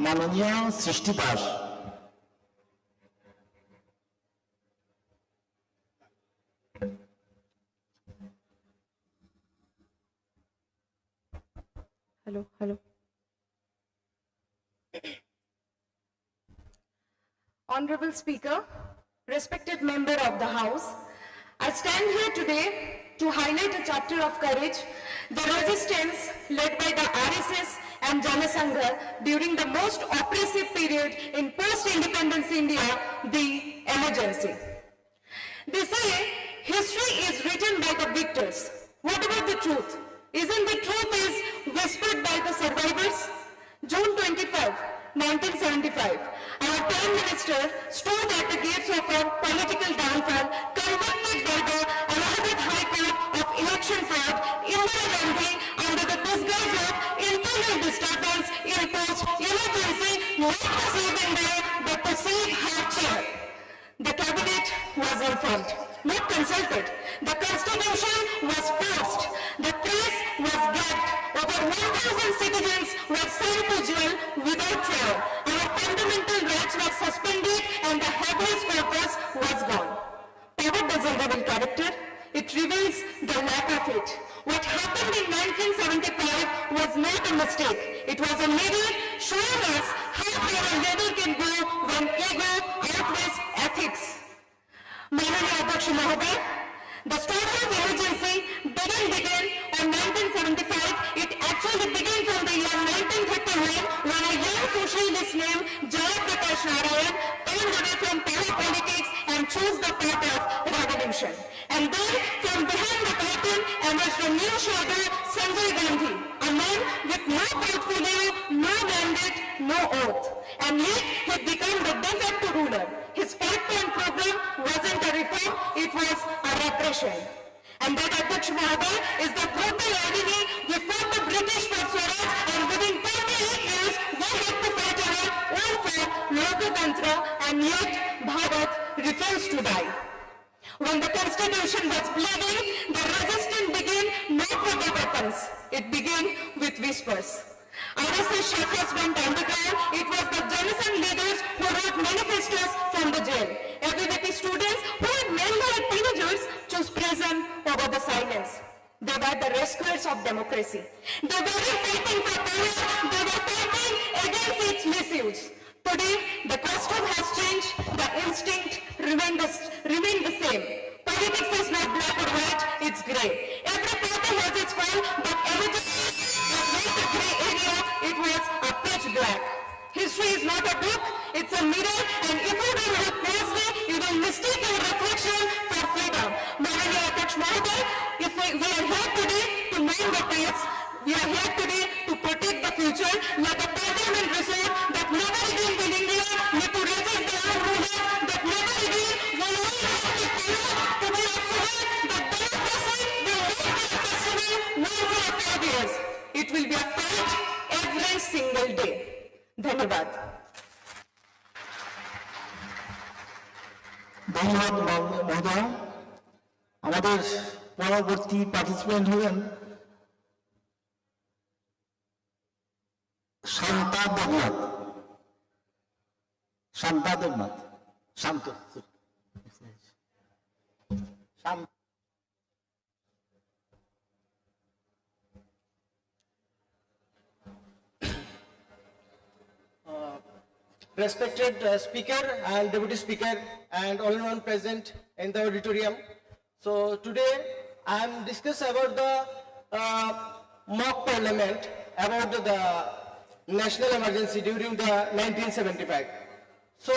মাননীয় সৃষ্টি Das. Hello. Honorable Speaker, respected member of the House, I stand here today to highlight a chapter of courage, the resistance led by the RSS and Jana Sangha during the most oppressive period in post-independence India, the emergency. They say history is written by the victors. What about the truth? Isn't the truth is whispered by the survivors? June 25, 1975, our Prime Minister stood at the gates of our political downfall, convicted by the Allahabad High Court of election fraud, Indira Gandhi, under the disguise of internal disturbance, imposed emergency not to save India, but to save her chair. The cabinet was informed, not consulted. The constitution was forced. The press was gagged. Over 1,000 citizens were sent to jail without trial. Our fundamental rights were suspended and the habeas corpus was gone. Power doesn't reveal character. It reveals the lack of it. What happened in 1975 was not a mistake. It was a mirror showing us how far a leader can go when ego outweighs ethics. Mananiya Adhyaksh Mahoday, the start of emergency didn't begin on 1975. It actually began from the year 1939 when a young socialist named Jaya Prakash Narayan turned away from power politics and chose the path of revolution. And then from behind the curtain emerged a new shadow, Sanjay Gandhi, a man with no portfolio, no mandate, no oath. And yet he became the de facto ruler. His 5-point program wasn't a reform, it was a repression. And that Adhyaksh Mahoday is the brutal agony we fought the British for Swaraj, and within 28 years we had to fight our own for Lokatantra, and yet Bharat refused to die. When the constitution was bleeding, the resistance began not with the weapons, it began with whispers. RSS shakas went underground. It was the Janasangh leaders who wrote manifestos from the jail. ABVP students who had mainly as teenagers chose prison over the silence. They were the rescuers of democracy. They weren't fighting for power, they were fighting against its misuse. Today, the costume has changed, the instinct remained the same. Politics is not black or white, it's grey. Every party has its fall, but emergency was not a grey area, it was a pitch black. History is not a book, it's a mirror, and if you don't look closely, you will mistake your reflection for freedom. Mananiya Adhyaksh Mahoday, if we are here today to mind the past, we are here today to protect the future, like a parliament resort that never again will India need to resist the old rulers, that never again will we have to follow to be obsolete, that democracy will not be a festival once in 5 years. It will be a fight every single day. ধন্যবাদ। ধন্যবাদ মহোদয়। আমাদের পরবর্তী participant হলেন শান্তা দেবনাথ। শান্ত। Respected Speaker and Deputy Speaker and all one present in the auditorium. So today I am discussing about the mock parliament about the national emergency during the 1975. So